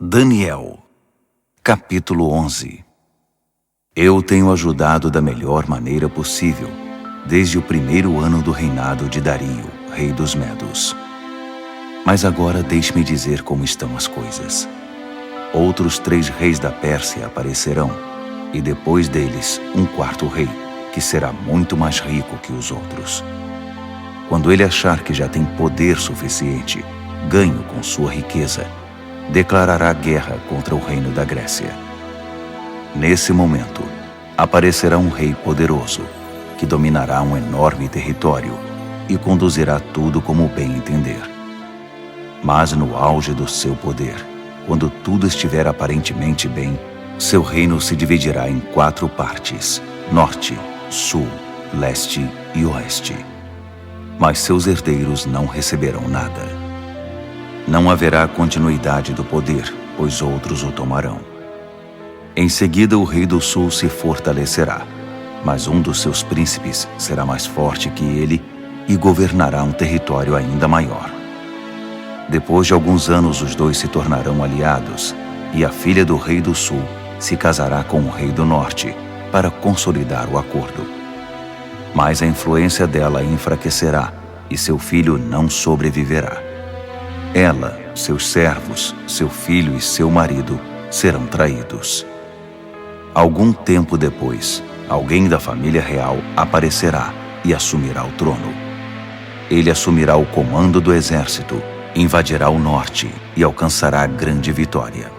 Daniel, capítulo 11. Eu tenho ajudado da melhor maneira possível, desde o primeiro ano do reinado de Dario, rei dos Medos. Mas agora deixe-me dizer como estão as coisas. Outros 3 reis da Pérsia aparecerão, e depois deles um 4º rei, que será muito mais rico que os outros. Quando ele achar que já tem poder suficiente, ganho com sua riqueza, declarará guerra contra o reino da Grécia. Nesse momento, aparecerá um rei poderoso, que dominará um enorme território e conduzirá tudo como bem entender. Mas no auge do seu poder, quando tudo estiver aparentemente bem, seu reino se dividirá em 4 partes: norte, sul, leste e oeste. Mas seus herdeiros não receberão nada. Não haverá continuidade do poder, pois outros o tomarão. Em seguida, o rei do sul se fortalecerá, mas um dos seus príncipes será mais forte que ele e governará um território ainda maior. Depois de alguns anos, os 2 se tornarão aliados, e a filha do rei do sul se casará com o rei do norte para consolidar o acordo. Mas a influência dela enfraquecerá, e seu filho não sobreviverá. Ela, seus servos, seu filho e seu marido serão traídos. Algum tempo depois, alguém da família real aparecerá e assumirá o trono. Ele assumirá o comando do exército, invadirá o norte e alcançará grande vitória.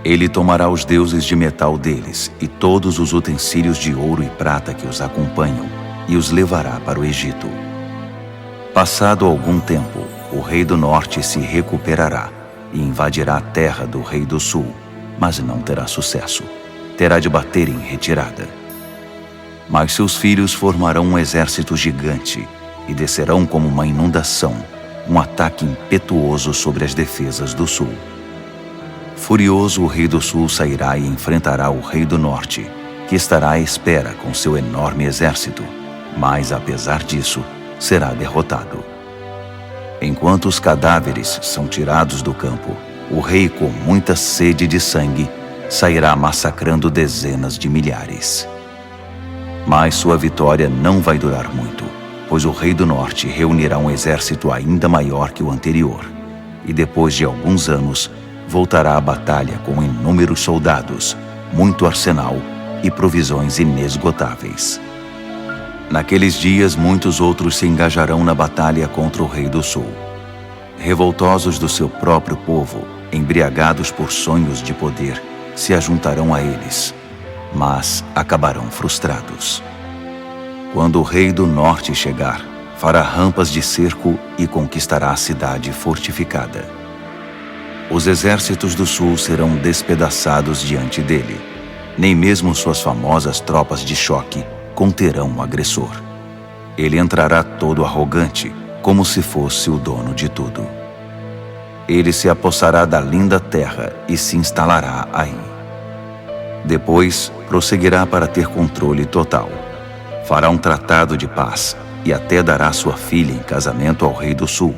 Ele tomará os deuses de metal deles e todos os utensílios de ouro e prata que os acompanham e os levará para o Egito. Passado algum tempo, o rei do norte se recuperará e invadirá a terra do rei do sul, mas não terá sucesso. Terá de bater em retirada. Mas seus filhos formarão um exército gigante e descerão como uma inundação, um ataque impetuoso sobre as defesas do sul. Furioso, o rei do sul sairá e enfrentará o rei do norte, que estará à espera com seu enorme exército, mas apesar disso, será derrotado. Enquanto os cadáveres são tirados do campo, o rei, com muita sede de sangue, sairá massacrando dezenas de milhares. Mas sua vitória não vai durar muito, pois o rei do norte reunirá um exército ainda maior que o anterior, e depois de alguns anos, voltará à batalha com inúmeros soldados, muito arsenal e provisões inesgotáveis. Naqueles dias, muitos outros se engajarão na batalha contra o rei do sul. Revoltosos do seu próprio povo, embriagados por sonhos de poder, se ajuntarão a eles, mas acabarão frustrados. Quando o rei do norte chegar, fará rampas de cerco e conquistará a cidade fortificada. Os exércitos do sul serão despedaçados diante dele. Nem mesmo suas famosas tropas de choque conterão o agressor. Ele entrará todo arrogante, como se fosse o dono de tudo. Ele se apossará da linda terra e se instalará aí. Depois, prosseguirá para ter controle total. Fará um tratado de paz e até dará sua filha em casamento ao rei do sul,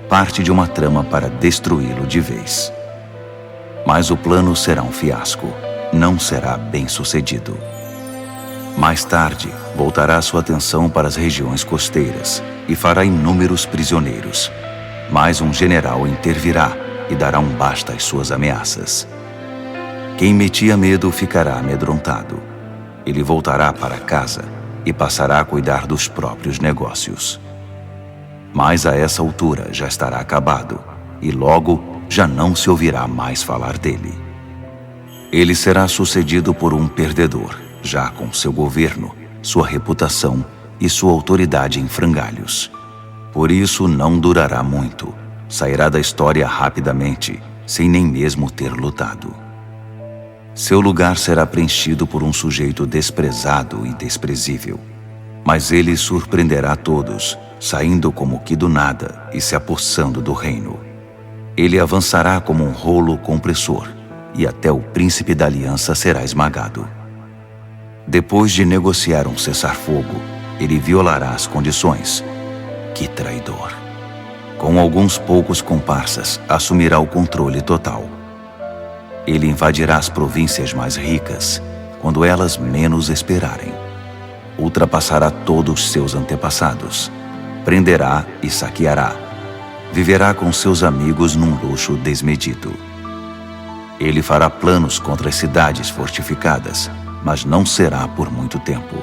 parte de uma trama para destruí-lo de vez. Mas o plano será um fiasco, não será bem-sucedido. Mais tarde, voltará sua atenção para as regiões costeiras e fará inúmeros prisioneiros. Mas um general intervirá e dará um basta às suas ameaças. Quem metia medo ficará amedrontado. Ele voltará para casa e passará a cuidar dos próprios negócios. Mas a essa altura já estará acabado e logo já não se ouvirá mais falar dele. Ele será sucedido por um perdedor, já com seu governo, sua reputação e sua autoridade em frangalhos. Por isso não durará muito, sairá da história rapidamente, sem nem mesmo ter lutado. Seu lugar será preenchido por um sujeito desprezado e desprezível. Mas ele surpreenderá todos, saindo como que do nada e se apossando do reino. Ele avançará como um rolo compressor, e até o príncipe da aliança será esmagado. Depois de negociar um cessar-fogo, ele violará as condições. Que traidor! Com alguns poucos comparsas, assumirá o controle total. Ele invadirá as províncias mais ricas, quando elas menos esperarem. Ultrapassará todos seus antepassados, prenderá e saqueará. Viverá com seus amigos num luxo desmedido. Ele fará planos contra as cidades fortificadas, mas não será por muito tempo.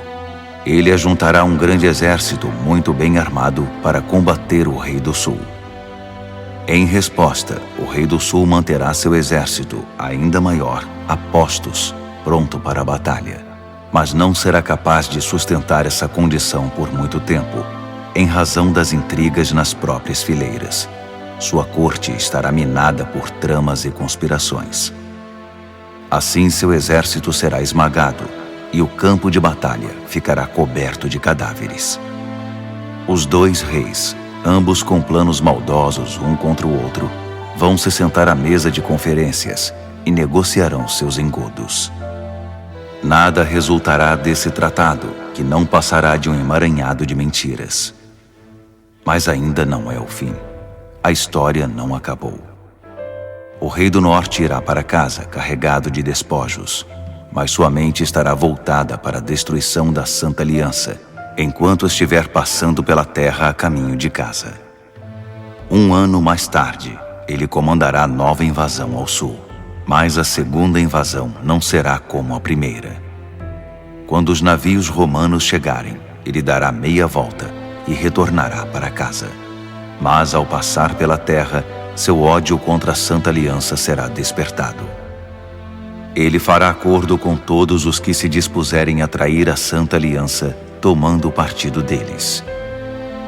Ele ajuntará um grande exército muito bem armado para combater o rei do sul. Em resposta, o rei do sul manterá seu exército, ainda maior, a postos, pronto para a batalha. Mas não será capaz de sustentar essa condição por muito tempo, em razão das intrigas nas próprias fileiras. Sua corte estará minada por tramas e conspirações. Assim seu exército será esmagado, e o campo de batalha ficará coberto de cadáveres. Os dois reis, ambos com planos maldosos um contra o outro, vão se sentar à mesa de conferências e negociarão seus engodos. Nada resultará desse tratado, que não passará de um emaranhado de mentiras. Mas ainda não é o fim. A história não acabou. O rei do norte irá para casa carregado de despojos, mas sua mente estará voltada para a destruição da Santa Aliança, enquanto estiver passando pela terra a caminho de casa. 1 ano mais tarde, ele comandará nova invasão ao sul, mas a segunda invasão não será como a primeira. Quando os navios romanos chegarem, ele dará meia volta e retornará para casa. Mas ao passar pela terra, seu ódio contra a Santa Aliança será despertado. Ele fará acordo com todos os que se dispuserem a trair a Santa Aliança, tomando o partido deles.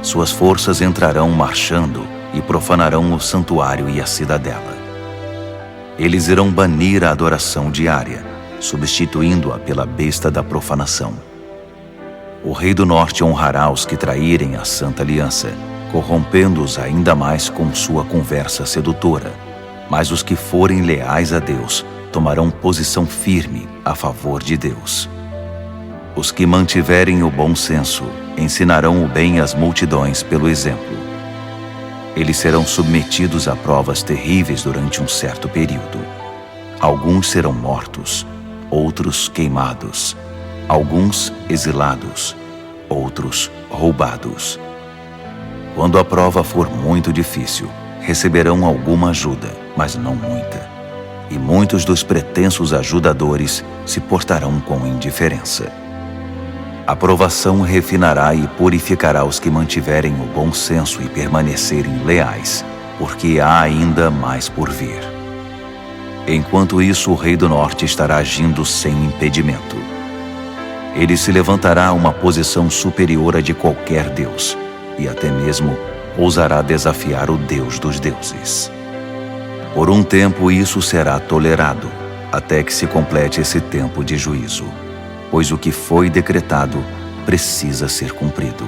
Suas forças entrarão marchando e profanarão o santuário e a cidadela. Eles irão banir a adoração diária, substituindo-a pela besta da profanação. O rei do norte honrará os que traírem a Santa Aliança, corrompendo-os ainda mais com sua conversa sedutora. Mas os que forem leais a Deus tomarão posição firme a favor de Deus. Os que mantiverem o bom senso ensinarão o bem às multidões pelo exemplo. Eles serão submetidos a provas terríveis durante um certo período. Alguns serão mortos, outros queimados, alguns exilados, outros roubados. Quando a prova for muito difícil, receberão alguma ajuda, mas não muita. E muitos dos pretensos ajudadores se portarão com indiferença. A provação refinará e purificará os que mantiverem o bom senso e permanecerem leais, porque há ainda mais por vir. Enquanto isso, o rei do norte estará agindo sem impedimento. Ele se levantará a uma posição superior à de qualquer deus, e até mesmo ousará desafiar o Deus dos deuses. Por um tempo isso será tolerado, até que se complete esse tempo de juízo, pois o que foi decretado precisa ser cumprido.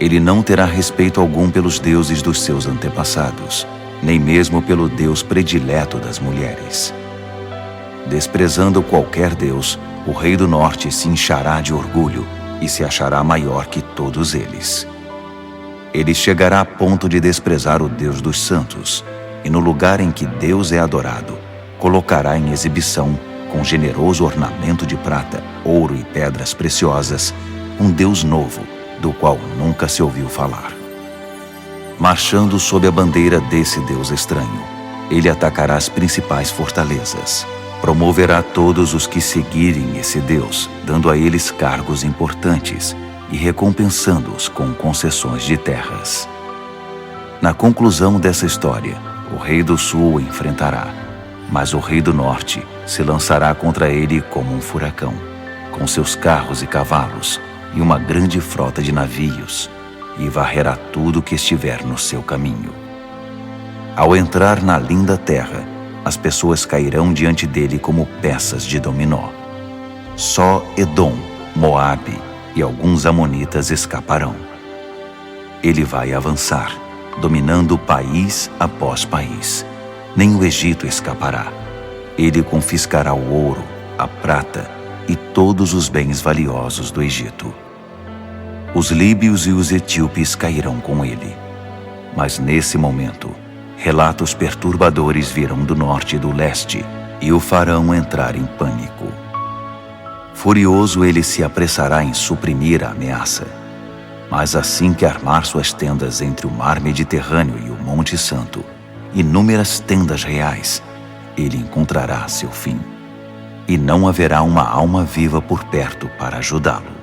Ele não terá respeito algum pelos deuses dos seus antepassados, nem mesmo pelo Deus predileto das mulheres. Desprezando qualquer deus, o rei do norte se inchará de orgulho e se achará maior que todos eles. Ele chegará a ponto de desprezar o Deus dos santos, e no lugar em que Deus é adorado, colocará em exibição, com generoso ornamento de prata, ouro e pedras preciosas, um Deus novo, do qual nunca se ouviu falar. Marchando sob a bandeira desse Deus estranho, ele atacará as principais fortalezas. Promoverá todos os que seguirem esse Deus, dando a eles cargos importantes e recompensando-os com concessões de terras. Na conclusão dessa história, o rei do sul o enfrentará, mas o rei do norte se lançará contra ele como um furacão, com seus carros e cavalos e uma grande frota de navios, e varrerá tudo que estiver no seu caminho. Ao entrar na linda terra, as pessoas cairão diante dele como peças de dominó. Só Edom, Moabe e alguns amonitas escaparão. Ele vai avançar, dominando país após país. Nem o Egito escapará. Ele confiscará o ouro, a prata e todos os bens valiosos do Egito. Os líbios e os etíopes cairão com ele. Mas nesse momento, Relatos perturbadores virão do norte e do leste e o farão entrar em pânico. Furioso, ele se apressará em suprimir a ameaça. Mas assim que armar suas tendas entre o mar Mediterrâneo e o Monte Santo, inúmeras tendas reais, ele encontrará seu fim. E não haverá uma alma viva por perto para ajudá-lo.